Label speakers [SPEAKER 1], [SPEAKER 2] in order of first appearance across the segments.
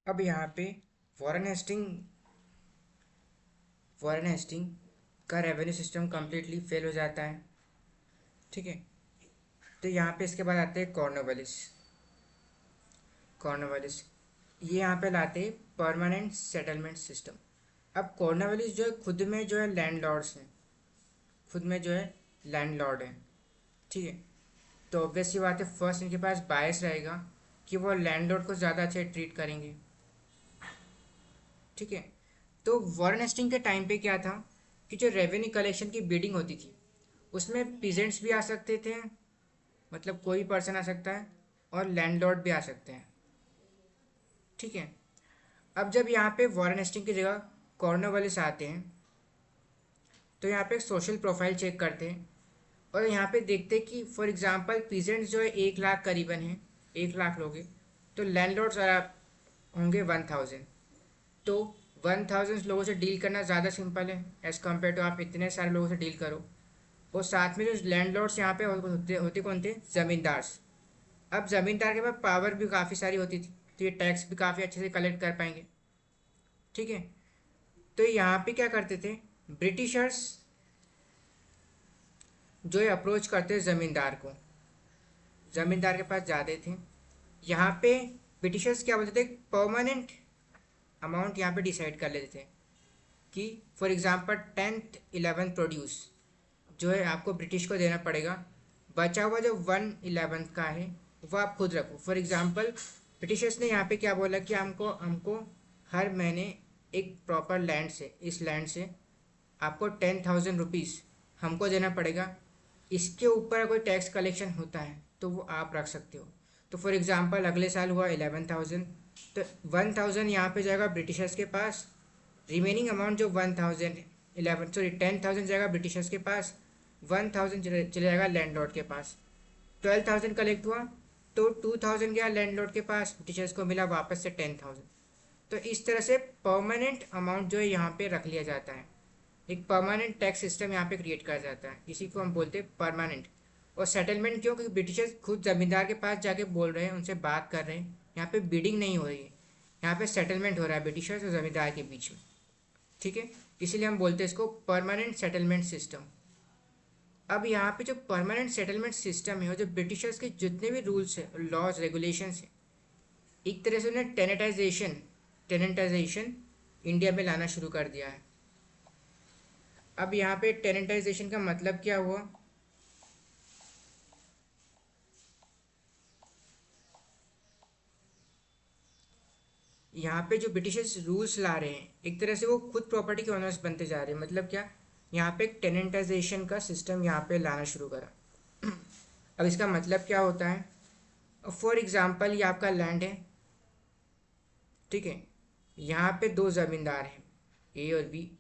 [SPEAKER 1] अब यहाँ पे वॉरेन हेस्टिंग वॉरेन हेस्टिंग का रेवेन्यू सिस्टम कम्प्लीटली फेल हो जाता है। ठीक है, तो यहाँ पे इसके बाद आते हैं कॉर्नवालिस। ये यहाँ पे लाते हैं परमानेंट सेटलमेंट सिस्टम। अब कॉर्नवालिस जो है खुद में जो है लैंडलॉर्ड्स हैं, खुद में जो है लैंडलॉर्ड हैं। ठीक है, तो ऑब्वियस सी बात है, फर्स्ट इनके पास बायस रहेगा कि वो लैंडलॉर्ड को ज़्यादा अच्छे ट्रीट करेंगे। ठीक है, तो वॉरेन हेस्टिंग के टाइम पे क्या था कि जो रेवेन्यू कलेक्शन की बिडिंग होती थी उसमें पीजेंट्स भी आ सकते थे, मतलब कोई पर्सन आ सकता है, और लैंडलॉर्ड भी आ सकते हैं। ठीक है, अब जब यहाँ पे वॉरेन हेस्टिंग की जगह कॉर्नवालिस आते हैं तो यहाँ पे एक सोशल प्रोफाइल चेक करते हैं और यहाँ पे देखते हैं कि फॉर एग्जांपल पीजेंट्स जो है 1 लाख करीबन है, 1 लाख लोग हैं, तो लैंडलॉर्ड्स होंगे 1000। तो 1000 लोगों से डील करना ज़्यादा सिंपल है एज़ कम्पेयर टू आप इतने सारे लोगों से डील करो। और साथ में जो लैंडलॉर्ड्स यहाँ पे होते होते कौन थे, ज़मींदार्स। अब ज़मींदार के पास पावर भी काफ़ी सारी होती थी, तो ये टैक्स भी काफ़ी अच्छे से कलेक्ट कर पाएंगे। ठीक है, तो यहाँ पे क्या करते थे, ब्रिटिशर्स जो है अप्रोच करते ज़मींदार को, ज़मींदार के पास जाते थे। यहाँ पे ब्रिटिशर्स क्या बोलते थे, परमानेंट अमाउंट यहाँ पे डिसाइड कर लेते थे कि for example 10th 11th produce जो है आपको ब्रिटिश को देना पड़ेगा, बचा हुआ जो 1/11 का है वो आप खुद रखो। फॉर एग्जांपल ब्रिटिशर्स ने यहाँ पे क्या बोला कि हमको हमको हर महीने एक प्रॉपर लैंड से, इस लैंड से आपको 10,000 रुपीज़ हमको देना पड़ेगा। इसके ऊपर कोई टैक्स कलेक्शन होता है तो वो आप रख सकते हो। तो फॉर एग्जांपल अगले साल हुआ 11,000, तो 1,000 यहाँ पे जाएगा ब्रिटिशर्स के पास, रिमेनिंग अमाउंट जो 10,000 जाएगा ब्रिटिशर्स के पास, 1,000 चले जाएगा लैंडलॉर्ड के पास। 12,000 कलेक्ट हुआ तो 2,000 गया लैंडलॉर्ड के पास, ब्रिटिशर्स को मिला वापस से 10,000। तो इस तरह से परमानेंट अमाउंट जो है यहाँ पे रख लिया जाता है, एक परमानेंट टैक्स सिस्टम यहाँ पे क्रिएट कर जाता है, इसी को हम बोलते हैं परमानेंट। और सेटलमेंट क्यों, क्योंकि ब्रिटिशर्स खुद जमींदार के पास जाके बोल रहे हैं, उनसे बात कर रहे हैं, यहाँ पे बिडिंग नहीं हो रही है, यहाँ पे सेटलमेंट हो रहा है ब्रिटिशर्स और जमींदार के बीच में। ठीक है, इसीलिए हम बोलते हैं इसको परमानेंट सेटलमेंट सिस्टम। अब यहाँ पे जो परमानेंट सेटलमेंट सिस्टम है, और जो ब्रिटिशर्स के जितने भी रूल्स है, लॉज रेगुलेशंस है, एक तरह से उन्हें टेनेटाइजेशन इंडिया में लाना शुरू कर दिया है। अब यहाँ पे टेनेटाइजेशन का मतलब क्या हुआ, यहाँ पे जो ब्रिटिशर्स रूल्स ला रहे हैं एक तरह से वो खुद प्रॉपर्टी के ओनर्स बनते जा रहे हैं। मतलब क्या, यहाँ पे एक टेनेटाइजेशन का सिस्टम यहाँ पे लाना शुरू करा। अब इसका मतलब क्या होता है, फॉर एग्जांपल ये आपका लैंड है, ठीक है, यहाँ पे दो ज़मींदार हैं ए और बी,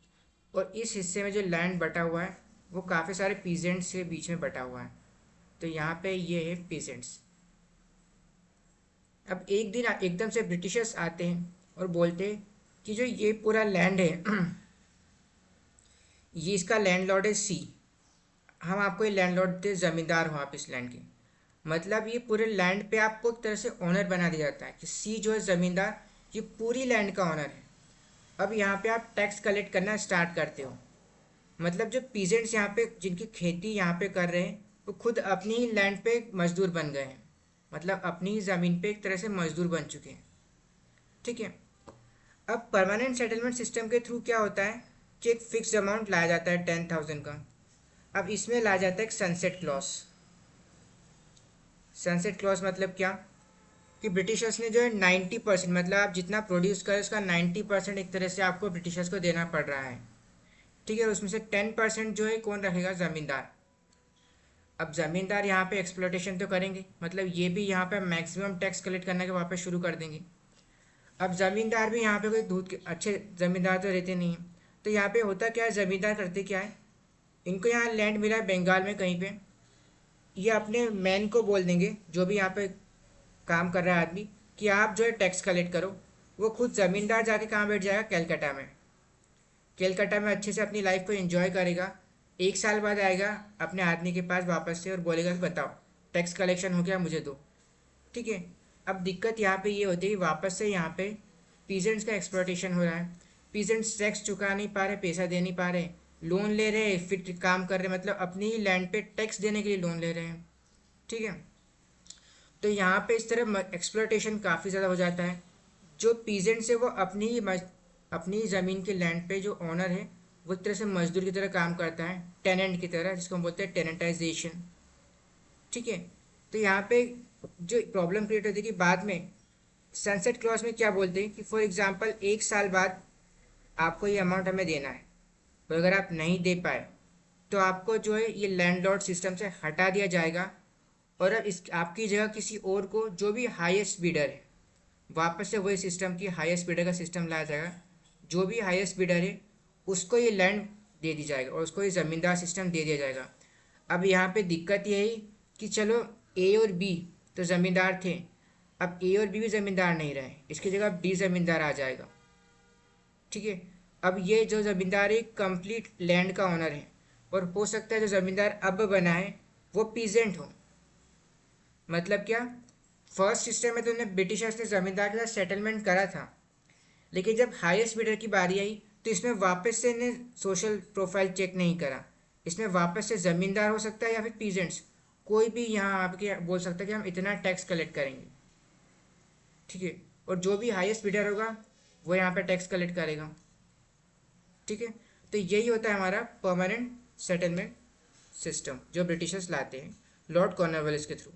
[SPEAKER 1] और इस हिस्से में जो लैंड बटा हुआ है वो काफ़ी सारे पीजेंट्स के बीच में बटा हुआ है। तो यहाँ पे ये है पीजेंट्स। अब एक दिन एकदम से ब्रिटिशर्स आते हैं और बोलते हैं कि जो ये पूरा लैंड है ये इसका लैंडलॉर्ड है सी, हम आपको ये लैंडलॉर्ड दे, ज़मींदार हो आप इस लैंड के। मतलब ये पूरे लैंड पे आपको एक तरह से ओनर बना दिया जाता है कि सी जो है ज़मींदार, ये पूरी लैंड का ओनर है। अब यहाँ पे आप टैक्स कलेक्ट करना स्टार्ट करते हो। मतलब जो पीजेंट्स यहाँ पे जिनकी खेती यहाँ पे कर रहे हैं वो खुद अपनी ही लैंड पे मजदूर बन गए हैं, मतलब अपनी ही ज़मीन पे एक तरह से मजदूर बन चुके हैं। ठीक है, अब परमानेंट सेटलमेंट सिस्टम के थ्रू क्या होता है कि एक फिक्स अमाउंट लाया जाता है 10,000 का। अब इसमें लाया जाता है एक सनसेट क्लॉज। सनसेट क्लॉज मतलब क्या, कि ब्रिटिशर्स ने जो है 90%, मतलब आप जितना प्रोड्यूस करें उसका 90% एक तरह से आपको ब्रिटिशर्स को देना पड़ रहा है। ठीक है, उसमें से 10% जो है कौन रखेगा, ज़मींदार। अब ज़मींदार यहाँ पे एक्सप्लोटेशन तो करेंगे, मतलब ये भी यहाँ पे मैक्सिमम टैक्स कलेक्ट करने के वापस शुरू कर देंगे। अब ज़मींदार भी यहाँ पे कोई दूध के अच्छे ज़मींदार तो रहते नहीं हैं। तो यहाँ पे होता क्या है, ज़मींदार करते क्या है, इनको यहाँ लैंड मिला है बंगाल में कहीं पे, ये अपने मैन को बोल देंगे जो भी यहाँ पे काम कर रहा है आदमी, कि आप जो है टैक्स कलेक्ट करो। वो खुद ज़मींदार जाके कहाँ बैठ जाएगा, कैलकाटा में। कैलकाटा में अच्छे से अपनी लाइफ को एंजॉय करेगा। 1 साल बाद आएगा अपने आदमी के पास वापस से और बोलेगा कि बताओ टैक्स कलेक्शन हो गया, मुझे दो। ठीक है, अब दिक्कत यहाँ पे ये होती है कि वापस से यहाँ पे पीजेंट्स का एक्सप्लॉयटेशन हो रहा है, पीजेंट्स टैक्स चुका नहीं पा रहे, पैसा दे नहीं पा रहे, लोन ले रहे, फिर काम कर रहे, मतलब अपनी ही लैंड पे टैक्स देने के लिए लोन ले रहे हैं। ठीक है, तो यहाँ पे इस तरह एक्सप्लॉयटेशन काफ़ी ज़्यादा हो जाता है। जो पीजेंट्स है वो अपनी ज़मीन के लैंड पे जो ऑनर है वो एक तरह से मजदूर की तरह काम करता है, टेनेंट की तरह, जिसको हम बोलते हैं टेनेंटाइजेशन। ठीक है, तो यहाँ पे जो प्रॉब्लम क्रिएट होती है कि बाद में सनसेट क्लॉज में क्या बोलते हैं कि फॉर एग्जांपल 1 साल बाद आपको ये अमाउंट हमें देना है, और अगर आप नहीं दे पाए तो आपको जो है ये लैंडलॉर्ड सिस्टम से हटा दिया जाएगा, और अब इस आपकी जगह किसी और को, जो भी हाईएस्ट बिडर है, वापस से वही सिस्टम की हाईएस्ट बिडर का सिस्टम लाया जाएगा। जो भी हाईएस्ट बिडर है उसको ये लैंड दे दी जाएगा और उसको ये ज़मींदार सिस्टम दे दिया जाएगा। अब यहाँ पे दिक्कत ये है कि चलो ए और बी तो ज़मींदार थे, अब ए और बी भी ज़मींदार नहीं रहे, इसकी जगह अब डी ज़मींदार आ जाएगा। ठीक है, अब ये जो ज़मींदार है कंप्लीट लैंड का ओनर है, और हो सकता है जो ज़मींदार अब बना है वो पीजेंट हो। मतलब क्या, फर्स्ट सिस्टम में तो उन्हें ब्रिटिशर्स ने ज़मींदार के साथ सेटलमेंट करा था, लेकिन जब हाईएस्ट बिडर की बारी आई तो इसमें वापस से इन्हें सोशल प्रोफाइल चेक नहीं करा। इसमें वापस से ज़मींदार हो सकता है या फिर पीजेंट्स, कोई भी यहाँ आपके बोल सकता है कि हम इतना टैक्स कलेक्ट करेंगे। ठीक है, और जो भी हाईएस्ट बिडर होगा वो यहाँ पे टैक्स कलेक्ट करेगा। ठीक है, तो यही होता है हमारा परमानेंट सेटलमेंट सिस्टम जो ब्रिटिशर्स लाते हैं लॉर्ड कॉर्नवालिस के थ्रू।